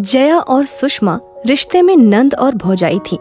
जया और सुषमा रिश्ते में नंद और भौजाई थी।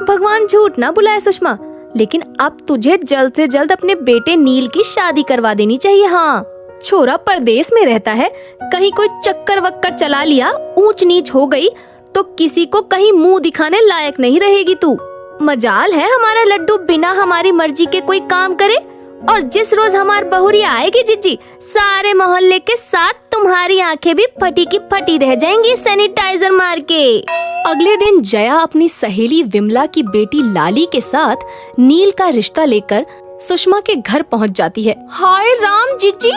भगवान झूठ ना बुलाए सुषमा, लेकिन अब तुझे जल्द से जल्द अपने बेटे नील की शादी करवा देनी चाहिए। हाँ, छोरा परदेश में रहता है, कहीं कोई चक्कर वक्कर चला लिया, ऊंच नीच हो गई तो किसी को कहीं मुंह दिखाने लायक नहीं रहेगी तू। मजाल है हमारा लड्डू बिना हमारी मर्जी के कोई काम करे, और जिस रोज हमार बहुरिया आएगी जीजी, सारे मोहल्ले के साथ तुम्हारी आंखें भी फटी की फटी रह जाएंगी सैनिटाइजर मार के। अगले दिन जया अपनी सहेली विमला की बेटी लाली के साथ नील का रिश्ता लेकर सुषमा के घर पहुंच जाती है। हाय राम जीजी,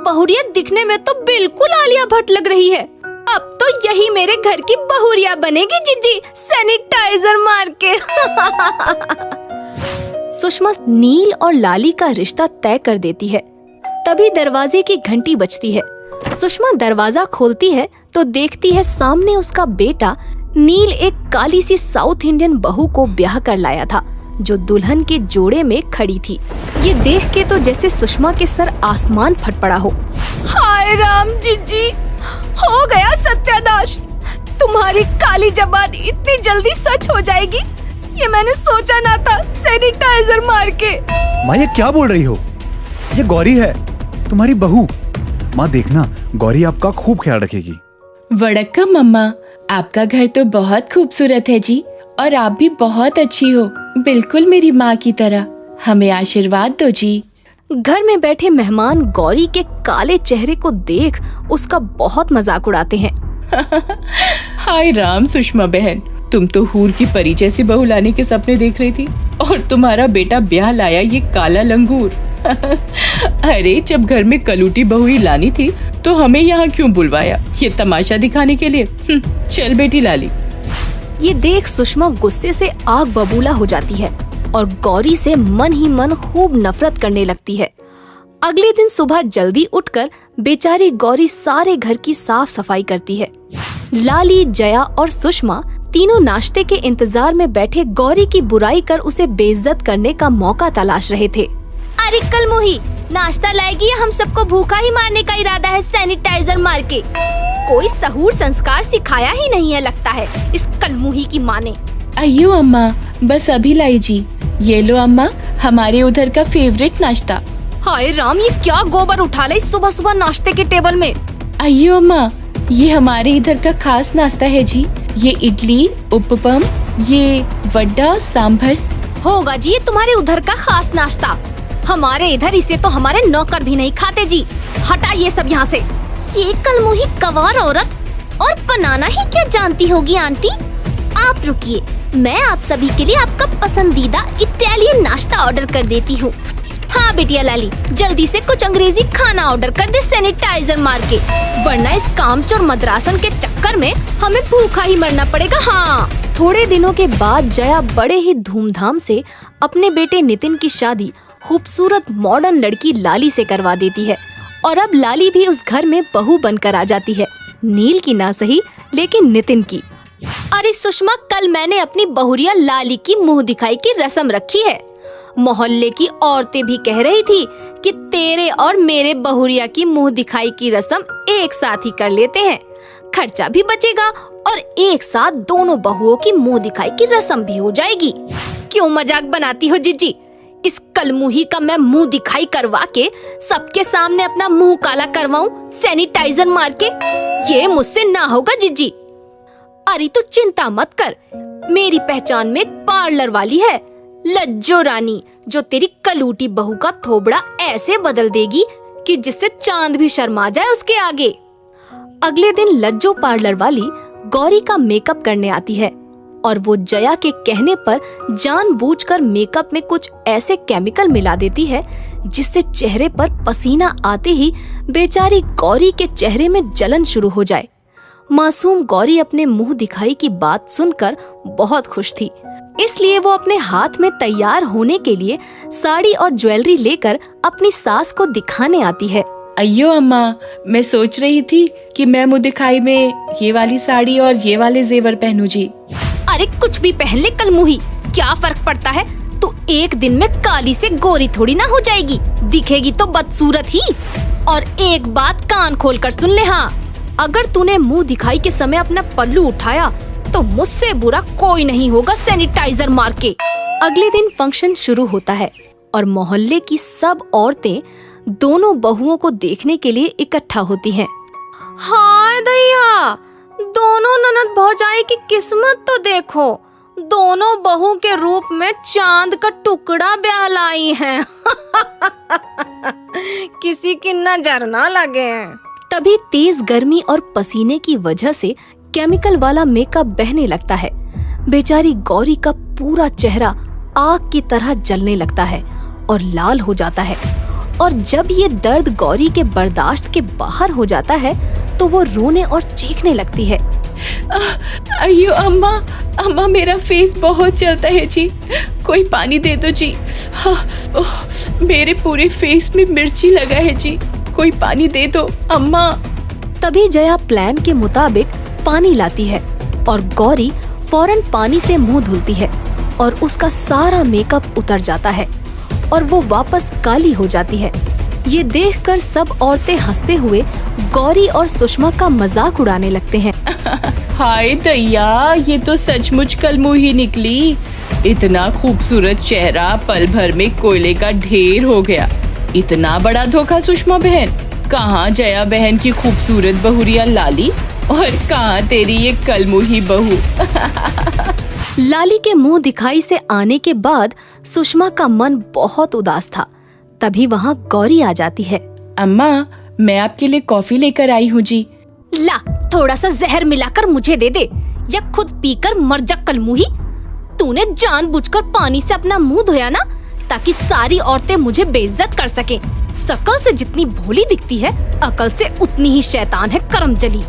बहुरिया दिखने में तो बिल्कुल आलिया भट्ट लग रही है। अब तो यही मेरे घर की बहुरिया बनेगी जीजी, सैनिटाइजर मार के। सुषमा नील और लाली का रिश्ता तय कर देती है। तभी दरवाजे की घंटी बजती है। सुषमा दरवाजा खोलती है तो देखती है सामने उसका बेटा नील एक काली सी साउथ इंडियन बहू को ब्याह कर लाया था, जो दुल्हन के जोड़े में खड़ी थी। ये देख के तो जैसे सुषमा के सर आसमान फट पड़ा हो। हाय राम जीजी, हो गया सत्यानाश। तुम्हारी काली जबान इतनी जल्दी सच हो जाएगी, ये मैंने सोचा ना था। सैनिटाइजर मार के। माँ, ये क्या बोल रही हो? ये गौरी है, तुम्हारी बहू। माँ देखना, गौरी आपका खूब ख्याल रखेगी। वड़क्कम मम्मा, आपका घर तो बहुत खूबसूरत है जी, और आप भी बहुत अच्छी हो, बिल्कुल मेरी माँ की तरह। हमें आशीर्वाद दो जी। घर में बैठे मेहमान गौरी के काले चेहरे को देख उसका बहुत मजाक उड़ाते हैं। हाय राम सुषमा बहन, तुम तो हूर की परी जैसी बहू लाने के सपने देख रही थी, और तुम्हारा बेटा ब्याह लाया ये काला लंगूर। अरे जब घर में कलूटी बहू ही लानी थी तो हमें यहाँ क्यों बुलवाया, ये तमाशा दिखाने के लिए? चल बेटी लाली। ये देख सुषमा गुस्से से आग बबूला हो जाती है और गौरी से मन ही मन खूब नफरत करने लगती है। अगले दिन सुबह जल्दी उठकर बेचारी गौरी सारे घर की साफ सफाई करती है। लाली, जया और सुषमा तीनों नाश्ते के इंतजार में बैठे गौरी की बुराई कर उसे बेइज्जत करने का मौका तलाश रहे थे। अरे कलमुही, नाश्ता लाएगी या हम सबको भूखा ही मारने का इरादा है सैनिटाइजर मार के? कोई सहूर संस्कार सिखाया ही नहीं है लगता है इस कलमुही की माँ ने। अयो अम्मा, बस अभी लाई जी। ये लो अम्मा, हमारे उधर का फेवरेट नाश्ता। हाय राम, ये क्या गोबर उठा ले सुबह सुबह नाश्ते के टेबल में? अयो अम्मा, ये हमारे इधर का खास नाश्ता है जी। ये इडली, उपपम, ये वड्डा, सांभर। होगा जी ये तुम्हारे उधर का खास नाश्ता। हमारे इधर इसे तो हमारे नौकर भी नहीं खाते जी। हटा ये सब यहाँ से। ये कलमुही गंवार औरत, और बनाना ही क्या जानती होगी आंटी। आप रुकिए, मैं आप सभी के लिए आपका पसंदीदा इटालियन नाश्ता ऑर्डर कर देती हूँ। हाँ बेटिया लाली, जल्दी से कुछ अंग्रेजी खाना ऑर्डर कर दे सैनिटाइजर मार के, वरना इस कामचोर मद्रासन के चक्कर में हमें भूखा ही मरना पड़ेगा। हाँ। थोड़े दिनों के बाद जया बड़े ही धूमधाम से अपने बेटे नितिन की शादी खूबसूरत मॉडर्न लड़की लाली से करवा देती है, और अब लाली भी उस घर में बहू बनकर आ जाती है। नील की ना सही, लेकिन नितिन की। अरे सुषमा, कल मैंने अपनी बहुरिया लाली की मुंह दिखाई की रस्म रखी है। मोहल्ले की औरतें भी कह रही थी कि तेरे और मेरे बहुरिया की मुंह दिखाई की रस्म एक साथ ही कर लेते हैं, खर्चा भी बचेगा और एक साथ दोनों बहुओं की मुंह दिखाई की रस्म भी हो जाएगी। क्यों मजाक बनाती हो जीजी? इस कलमुही का मैं मुंह दिखाई करवा के सबके सामने अपना मुंह काला करवाऊं सैनिटाइजर मार के? ये मुझसे ना होगा जीजी। अरे तू चिंता मत कर, मेरी पहचान में एक पार्लर वाली है, लज्जो रानी, जो तेरी कलूटी बहू का थोबड़ा ऐसे बदल देगी कि जिससे चांद भी शर्मा जाए उसके आगे। अगले दिन लज्जो पार्लर वाली गौरी का मेकअप करने आती है, और वो जया के कहने पर जानबूझकर मेकअप में कुछ ऐसे केमिकल मिला देती है जिससे चेहरे पर पसीना आते ही बेचारी गौरी के चेहरे में जलन शुरू हो जाए। मासूम गौरी अपने मुंह दिखाई की बात सुनकर बहुत खुश थी, इसलिए वो अपने हाथ में तैयार होने के लिए साड़ी और ज्वेलरी लेकर अपनी सास को दिखाने आती है। अयो अम्मा, मैं सोच रही थी कि मैं मुंह दिखाई में ये वाली साड़ी और ये वाले जेवर पहनूं जी। अरे कुछ भी पहन ले कलमुही, क्या फर्क पड़ता है? तू एक दिन में काली से गोरी थोड़ी ना हो जाएगी, दिखेगी तो बदसूरत ही। और एक बात कान खोल कर सुन ले, हाँ, अगर तूने मुंह दिखाई के समय अपना पल्लू उठाया तो मुझसे बुरा कोई नहीं होगा सैनिटाइजर मार के। अगले दिन फंक्शन शुरू होता है और मोहल्ले की सब औरतें दोनों बहुओं को देखने के लिए इकट्ठा होती हैं। हाय दैया, दोनों ननद भौजाई की किस्मत तो देखो, दोनों बहू के रूप में चांद का टुकड़ा ब्याह लाई हैं। किसी की नजर ना लगे। तभी तेज गर्मी और पसीने की वजह से केमिकल वाला मेकअप बहने लगता है। बेचारी गौरी का पूरा चेहरा आग की तरह जलने लगता है और लाल हो जाता है। और जब ये दर्द गौरी के बर्दाश्त के बाहर हो जाता है तो वो रोने और चीखने लगती है। अयो अम्मा, अम्मा मेरा फेस बहुत जलता है जी, कोई पानी दे दो जी। मेरे पूरे फेस में मिर्ची लगा है जी, कोई पानी दे दो अम्मा। तभी जया प्लान के मुताबिक पानी लाती है और गौरी फौरन पानी से मुंह धुलती है और उसका सारा मेकअप उतर जाता है और वो वापस काली हो जाती है। ये देखकर सब औरतें हंसते हुए गौरी और सुषमा का मजाक उड़ाने लगते हैं। हाय दैया, ये तो सचमुच कलमुही निकली। इतना खूबसूरत चेहरा पल भर में कोयले का ढेर हो गया। इतना बड़ा धोखा सुषमा बहन। कहाँ जया बहन की खूबसूरत बहुरिया लाली और कहाँ तेरी ये कलमुही बहू। लाली के मुंह दिखाई से आने के बाद सुषमा का मन बहुत उदास था। तभी वहाँ गौरी आ जाती है। अम्मा, मैं आपके लिए कॉफी लेकर आई हूँ जी। ला, थोड़ा सा जहर मिलाकर मुझे दे दे या खुद पीकर मर जा कलमुही। तूने जानबूझकर पानी से अपना मुंह धोया ना, ताकि सारी औरतें मुझे बेइज्जत कर सकें। शकल से जितनी भोली दिखती है, अकल से उतनी ही शैतान है करमजली।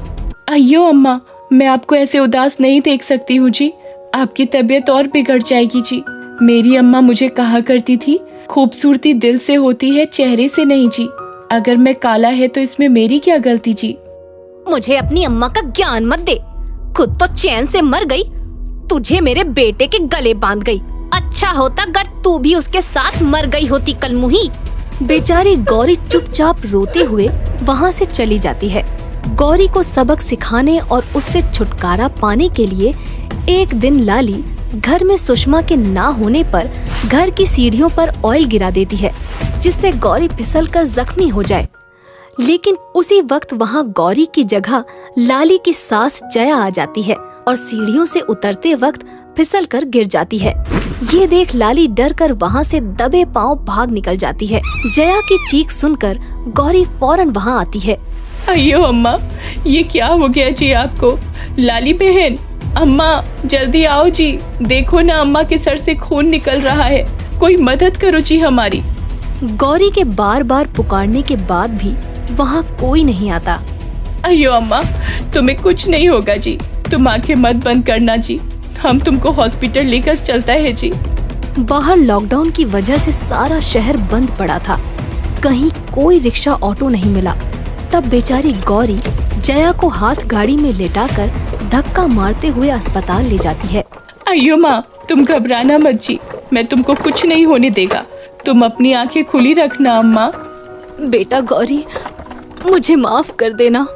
अयो अम्मा, मैं आपको ऐसे उदास नहीं देख सकती हूँ जी, आपकी तबीयत और बिगड़ जाएगी जी। मेरी अम्मा मुझे कहा करती थी, खूबसूरती दिल से होती है, चेहरे से नहीं जी। अगर मैं काला है तो इसमें मेरी क्या गलती जी। मुझे अपनी अम्मा का ज्ञान मत दे, खुद तो चैन से मर गई, तुझे मेरे बेटे के गले बांध गई। अच्छा होता अगर तू भी उसके साथ मर गई होती कलमुही। बेचारी गौरी चुपचाप रोते हुए वहाँ से चली जाती है। गौरी को सबक सिखाने और उससे छुटकारा पाने के लिए एक दिन लाली घर में सुषमा के ना होने पर घर की सीढ़ियों पर ऑयल गिरा देती है, जिससे गौरी फिसलकर जख्मी हो जाए। लेकिन उसी वक्त वहाँ गौरी की जगह लाली की सास जया आ जाती है और सीढ़ियों से उतरते वक्त फिसलकर गिर जाती है। ये देख लाली डर कर वहाँ से दबे पांव भाग निकल जाती है। जया की चीख सुनकर गौरी फौरन वहाँ आती है। अयो अम्मा, ये क्या हो गया जी आपको? लाली बहन, अम्मा जल्दी आओ जी, देखो ना अम्मा के सर से खून निकल रहा है, कोई मदद करो जी हमारी। गौरी के बार बार पुकारने के बाद भी वहाँ कोई नहीं आता। अयो अम्मा, तुम्हें कुछ नहीं होगा जी, तुम आंखें मत बंद करना जी, हम तुमको हॉस्पिटल लेकर चलता है जी। बाहर लॉकडाउन की वजह से सारा शहर बंद पड़ा था, कहीं कोई रिक्शा ऑटो नहीं मिला। तब बेचारी गौरी जया को हाथ गाड़ी में लेटाकर धक्का मारते हुए अस्पताल ले जाती है। अयो माँ, तुम घबराना मत जी, मैं तुमको कुछ नहीं होने देगा, तुम अपनी आंखें खुली रखना अम्मा। बेटा गौरी, मुझे माफ कर देना,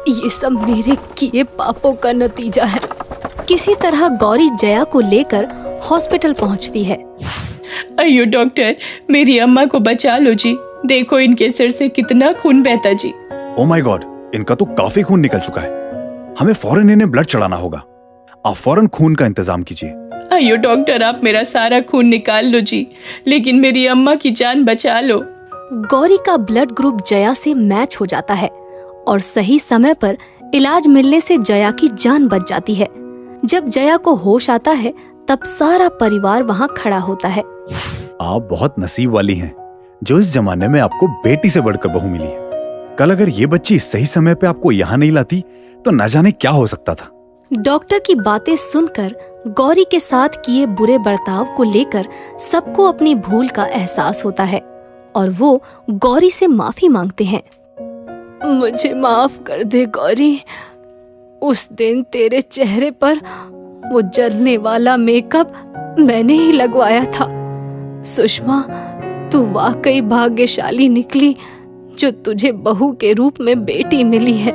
ये सब मेरे किए पापों का नतीजा है। किसी तरह गौरी जया को लेकर हॉस्पिटल पहुंचती है। अयो डॉक्टर, मेरी अम्मा को बचा लो जी, देखो इनके सिर से कितना खून बहता जी। ओ माय गॉड, इनका तो काफी खून निकल चुका है, हमें फौरन इन्हें ब्लड चढ़ाना होगा। आप फौरन खून का इंतजाम कीजिए। अयो डॉक्टर, आप मेरा सारा खून निकाल लो जी, लेकिन मेरी अम्मा की जान बचा लो। गौरी का ब्लड ग्रुप जया से मैच हो जाता है और सही समय पर इलाज मिलने से जया की जान बच जाती है। जब जया को होश आता है तब सारा परिवार वहाँ खड़ा होता है। आप बहुत नसीब वाली हैं जो इस जमाने में आपको बेटी से बढ़कर बहू मिली है। कल अगर ये बच्ची सही समय पे आपको यहाँ नहीं लाती तो न जाने क्या हो सकता था। डॉक्टर की बातें सुनकर गौरी के साथ किए बुरे बर्ताव को लेकर सबको अपनी भूल का एहसास होता है और वो गौरी से माफी मांगते हैं। मुझे माफ कर दे गौरी, उस दिन तेरे चेहरे पर वो जलने वाला मेकअप मैंने ही लगवाया था। सुषमा, तू वाकई भाग्यशाली निकली जो तुझे बहू के रूप में बेटी मिली है।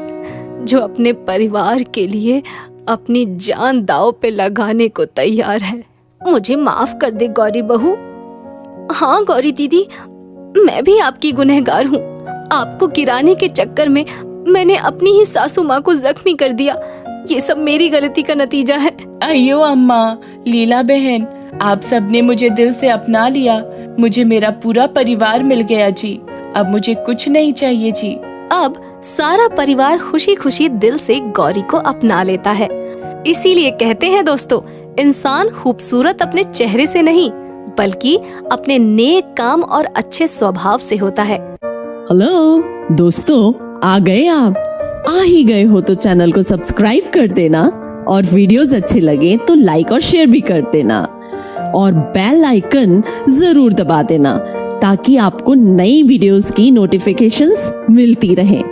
जो अपने परिवार के लिए अपनी जान दांव पे लगाने को तैयार है। मुझे माफ कर दे गौरी बहू। हाँ गौरी दीदी, मैं भी आपकी गुनहगार हूँ। आपको गिराने के चक्कर में मैंने अपनी ही सासू माँ को जख्मी कर दिया। ये सब मेरी गलती का नतीजा है। अयो अम्मा, लीला बहन, आप सबने मुझे दिल से अपना लिया। मुझे मेरा पूरा परिवार मिल गया जी। अब मुझे कुछ नहीं चाहिए जी। अब सारा परिवार खुशी खुशी दिल से गौरी को अपना लेता है। इसीलिए कहते हैं दोस्तों, इंसान खूबसूरत अपने चेहरे से नहीं बल्कि अपने नेक काम और अच्छे स्वभाव से होता है। हेलो दोस्तों, आ गए आप? आ ही गए हो तो चैनल को सब्सक्राइब कर देना और वीडियोस अच्छे लगे तो लाइक और शेयर भी कर देना और बेल आइकन जरूर दबा देना ताकि आपको नई वीडियोस की नोटिफिकेशंस मिलती रहें।